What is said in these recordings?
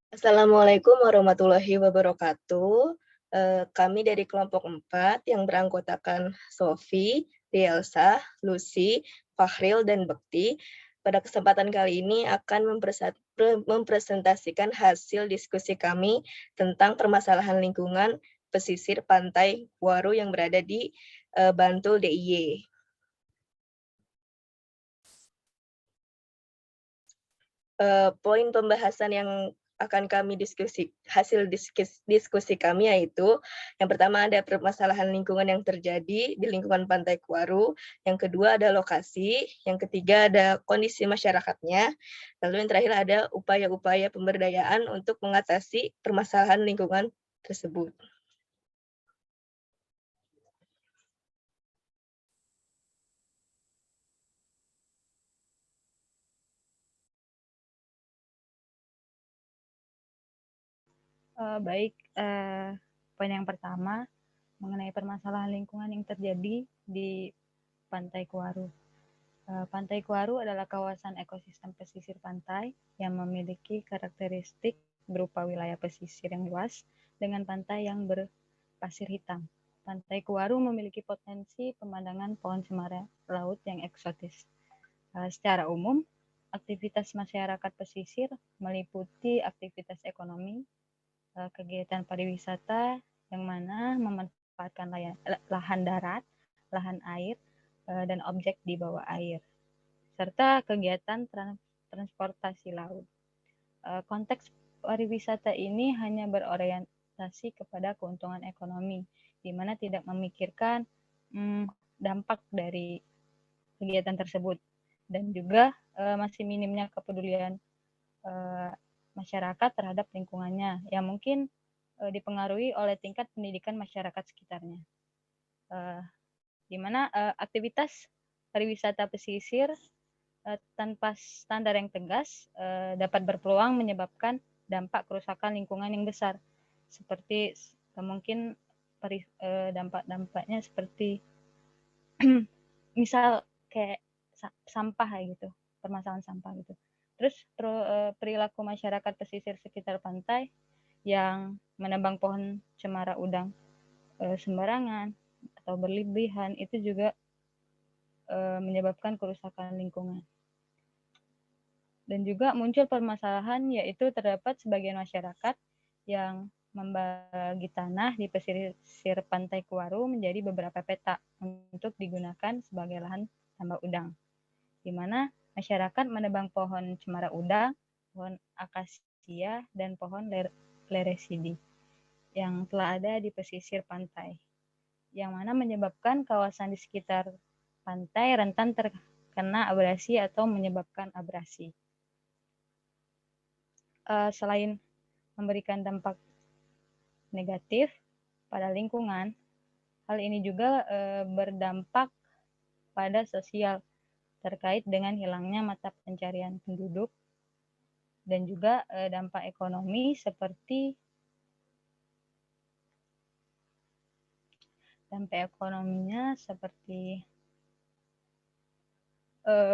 Assalamualaikum warahmatullahi wabarakatuh. Kami dari kelompok 4 yang beranggotakan Sofi, Rielsa, Lucy, Fahril, dan Bekti. Pada kesempatan kali ini akan mempresentasikan hasil diskusi kami tentang permasalahan lingkungan pesisir pantai Waru yang berada di Bantul DIY. Poin pembahasan yang akan kami diskusi kami yaitu, yang pertama ada permasalahan lingkungan yang terjadi di lingkungan Pantai Kuaru, yang kedua ada lokasi, yang ketiga ada kondisi masyarakatnya, lalu yang terakhir ada upaya-upaya pemberdayaan untuk mengatasi permasalahan lingkungan tersebut. Baik, poin yang pertama mengenai permasalahan lingkungan yang terjadi di Pantai Kuaru. Pantai Kuaru adalah kawasan ekosistem pesisir pantai yang memiliki karakteristik berupa wilayah pesisir yang luas dengan pantai yang berpasir hitam. Pantai Kuaru memiliki potensi pemandangan pohon cemara laut yang eksotis. Secara umum, aktivitas masyarakat pesisir meliputi aktivitas ekonomi, kegiatan pariwisata yang mana memanfaatkan lahan darat, lahan air, dan objek di bawah air, serta kegiatan transportasi laut. Konteks pariwisata ini hanya berorientasi kepada keuntungan ekonomi, di mana tidak memikirkan dampak dari kegiatan tersebut, dan juga masih minimnya kepedulian masyarakat terhadap lingkungannya yang mungkin dipengaruhi oleh tingkat pendidikan masyarakat sekitarnya. Di mana aktivitas pariwisata pesisir tanpa standar yang tegas dapat berpeluang menyebabkan dampak kerusakan lingkungan yang besar, seperti mungkin dampak-dampaknya seperti misal kayak sampah gitu, permasalahan sampah gitu. Terus perilaku masyarakat pesisir sekitar pantai yang menebang pohon cemara udang sembarangan atau berlebihan itu juga menyebabkan kerusakan lingkungan. Dan juga muncul permasalahan yaitu terdapat sebagian masyarakat yang membagi tanah di pesisir Pantai Kuaru menjadi beberapa petak untuk digunakan sebagai lahan tambak udang, di mana masyarakat menebang pohon cemara udang, pohon akasia, dan pohon leresidi yang telah ada di pesisir pantai, yang mana menyebabkan kawasan di sekitar pantai rentan terkena abrasi atau menyebabkan abrasi. Selain memberikan dampak negatif pada lingkungan, hal ini juga berdampak pada sosial terkait dengan hilangnya mata pencarian penduduk, dan juga dampak ekonomi seperti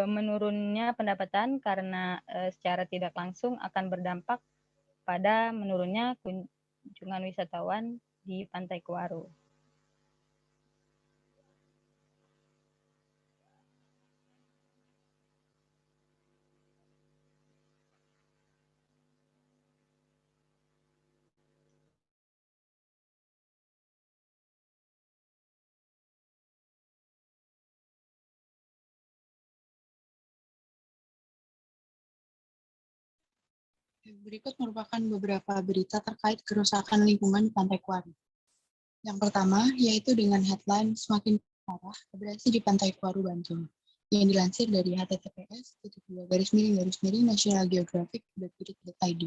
menurunnya pendapatan karena secara tidak langsung akan berdampak pada menurunnya kunjungan wisatawan di Pantai Kuaru. Berikut merupakan beberapa berita terkait kerusakan lingkungan di Pantai Kuaru. Yang pertama, yaitu dengan headline "Semakin Parah Abrasi di Pantai Kuaru, Bantul", yang dilansir dari https://nationalgeographic.id.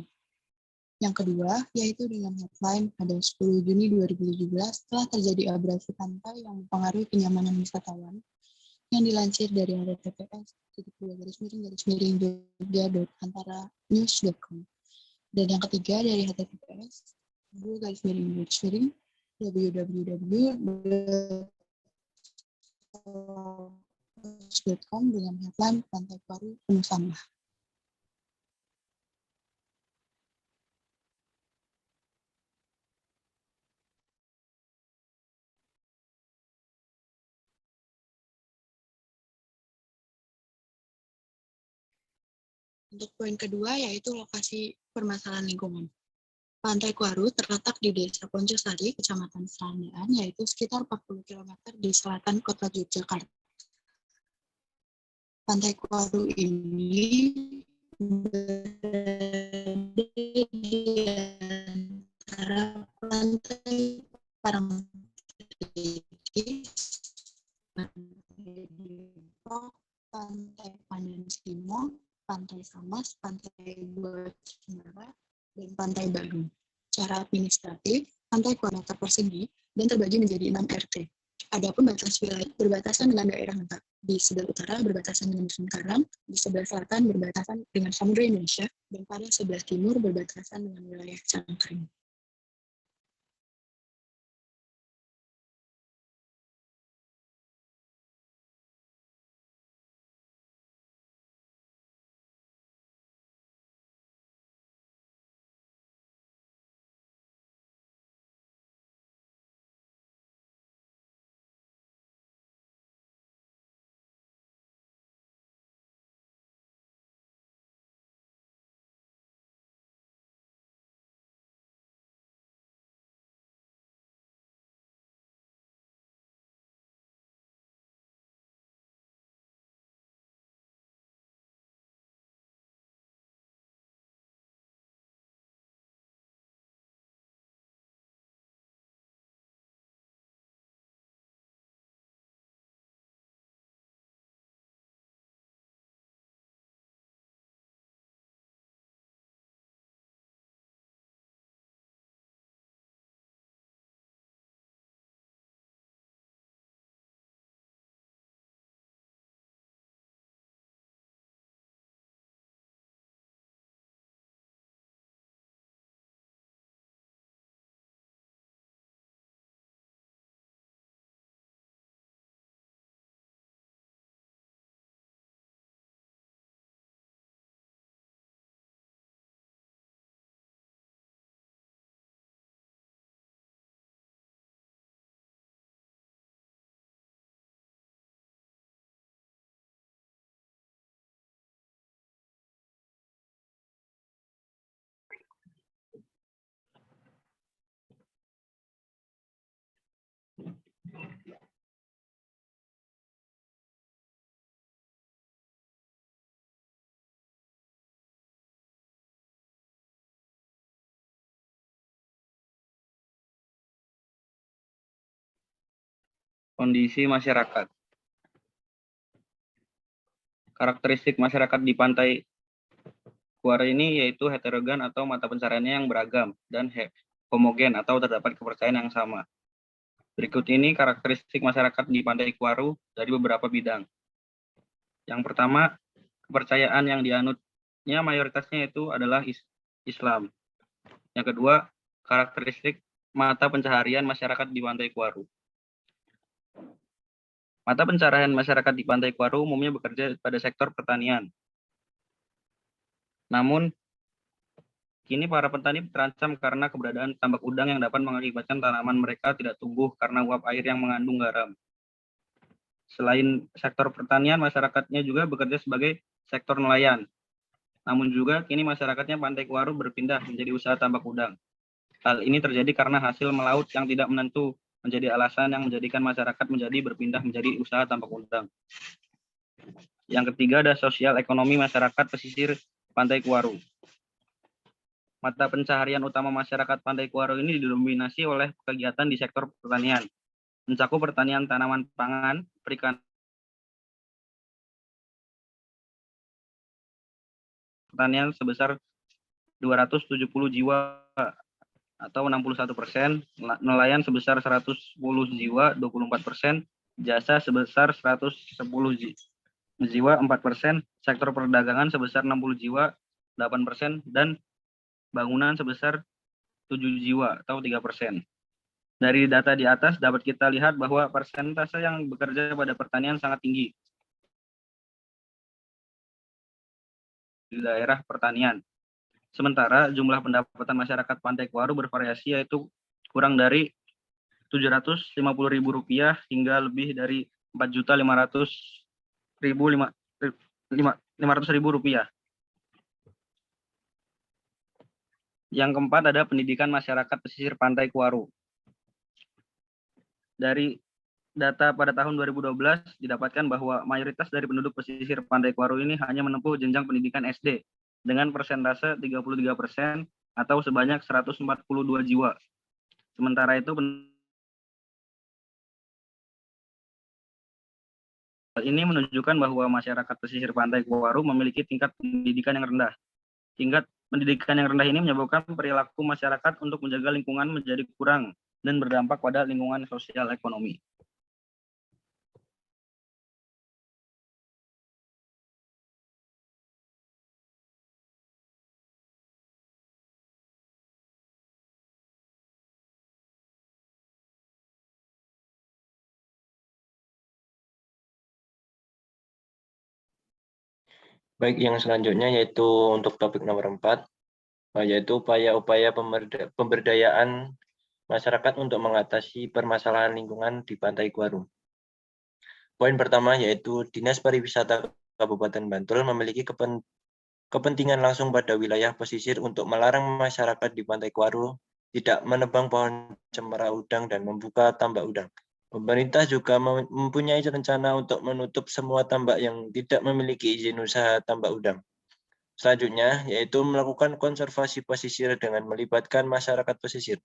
Yang kedua, yaitu dengan headline pada 10 Juni 2017 telah terjadi abrasi pantai yang mempengaruhi kenyamanan wisatawan, yang dilansir dari https://jogja.antaranews.com. Dan yang ketiga dari https://www.com dengan headline Pantai Kuaru penuh sampah. Untuk poin kedua yaitu lokasi permasalahan lingkungan. Pantai Kuaru terletak di Desa Poncosari, Kecamatan Serandaan, yaitu sekitar 40 km di selatan kota Yogyakarta. Pantai Kuaru ini berada di antara pantai Parangtritis, Pantai Depok, Pantai Pandan Simo, Pantai Samas, Pantai Buat Cemara, dan Pantai Baru. Secara administratif, Pantai Kuaru persegi dan terbagi menjadi 6 RT. Adapun batas wilayah berbatasan dengan daerah lengkap. Di sebelah utara berbatasan dengan Musim Karang, di sebelah selatan berbatasan dengan Samudra Indonesia, dan pada sebelah timur berbatasan dengan wilayah Cangkring. Kondisi masyarakat. Karakteristik masyarakat di Pantai Kuaru ini yaitu heterogen atau mata pencahariannya yang beragam dan homogen atau terdapat kepercayaan yang sama. Berikut ini karakteristik masyarakat di Pantai Kuaru dari beberapa bidang. Yang pertama, kepercayaan yang dianutnya mayoritasnya itu adalah Islam. Yang kedua, karakteristik mata pencaharian masyarakat di Pantai Kuaru. Mata pencaharian masyarakat di Pantai Kuaru umumnya bekerja pada sektor pertanian. Namun, kini para petani terancam karena keberadaan tambak udang yang dapat mengakibatkan tanaman mereka tidak tumbuh karena uap air yang mengandung garam. Selain sektor pertanian, masyarakatnya juga bekerja sebagai sektor nelayan. Namun juga kini masyarakatnya Pantai Kuaru berpindah menjadi usaha tambak udang. Hal ini terjadi karena hasil melaut yang tidak menentu menjadi alasan yang menjadikan masyarakat menjadi berpindah menjadi usaha tambak udang. Yang ketiga ada sosial ekonomi masyarakat pesisir Pantai Kuaru. Mata pencaharian utama masyarakat Pantai Kuaru ini didominasi oleh kegiatan di sektor pertanian, mencakup pertanian tanaman pangan, perikanan, pertanian sebesar 270 jiwa atau 61%, nelayan sebesar 110 jiwa 24%, jasa sebesar 110 jiwa 4%, sektor perdagangan sebesar 60 jiwa 8%, dan bangunan sebesar 7 jiwa atau 3%. Dari data di atas dapat kita lihat bahwa persentase yang bekerja pada pertanian sangat tinggi di daerah pertanian. Sementara jumlah pendapatan masyarakat Pantai Kuaru bervariasi yaitu kurang dari Rp750.000 hingga lebih dari Rp4.500.000. Yang keempat ada pendidikan masyarakat pesisir pantai Kuaru. Dari data pada tahun 2012 didapatkan bahwa mayoritas dari penduduk pesisir pantai Kuaru ini hanya menempuh jenjang pendidikan SD dengan persentase 33% atau sebanyak 142 jiwa. Sementara itu ini menunjukkan bahwa masyarakat pesisir pantai Kuaru memiliki tingkat pendidikan yang rendah. Tingkat pendidikan yang rendah ini menyebabkan perilaku masyarakat untuk menjaga lingkungan menjadi kurang dan berdampak pada lingkungan sosial ekonomi. Baik, yang selanjutnya yaitu untuk topik nomor 4, yaitu upaya-upaya pemberdayaan masyarakat untuk mengatasi permasalahan lingkungan di Pantai Kuaru. Poin pertama yaitu Dinas Pariwisata Kabupaten Bantul memiliki kepentingan langsung pada wilayah pesisir untuk melarang masyarakat di Pantai Kuaru tidak menebang pohon cemara udang dan membuka tambak udang. Pemerintah juga mempunyai rencana untuk menutup semua tambak yang tidak memiliki izin usaha tambak udang. Selanjutnya, yaitu melakukan konservasi pesisir dengan melibatkan masyarakat pesisir.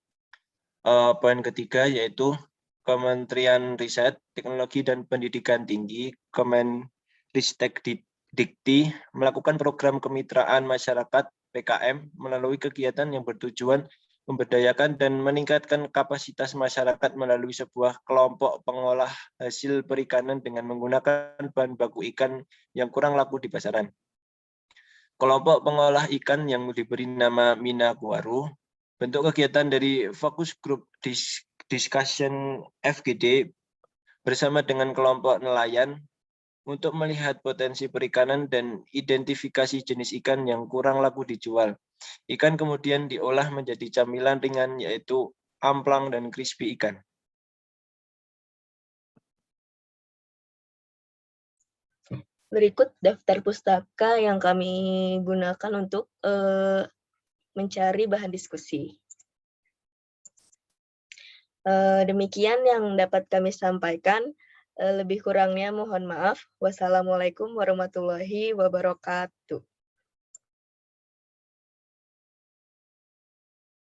Poin ketiga, yaitu Kementerian Riset, Teknologi, dan Pendidikan Tinggi, Kemenristek-Dikti, melakukan program kemitraan masyarakat PKM melalui kegiatan yang bertujuan memberdayakan dan meningkatkan kapasitas masyarakat melalui sebuah kelompok pengolah hasil perikanan dengan menggunakan bahan baku ikan yang kurang laku di pasaran. Kelompok pengolah ikan yang diberi nama Mina Kuaru, bentuk kegiatan dari Fokus Group Discussion FGD bersama dengan kelompok nelayan untuk melihat potensi perikanan dan identifikasi jenis ikan yang kurang laku dijual. Ikan kemudian diolah menjadi camilan ringan yaitu amplang dan crispy ikan. Berikut daftar pustaka yang kami gunakan untuk mencari bahan diskusi. Demikian yang dapat kami sampaikan. Lebih kurangnya mohon maaf. Wassalamualaikum warahmatullahi wabarakatuh.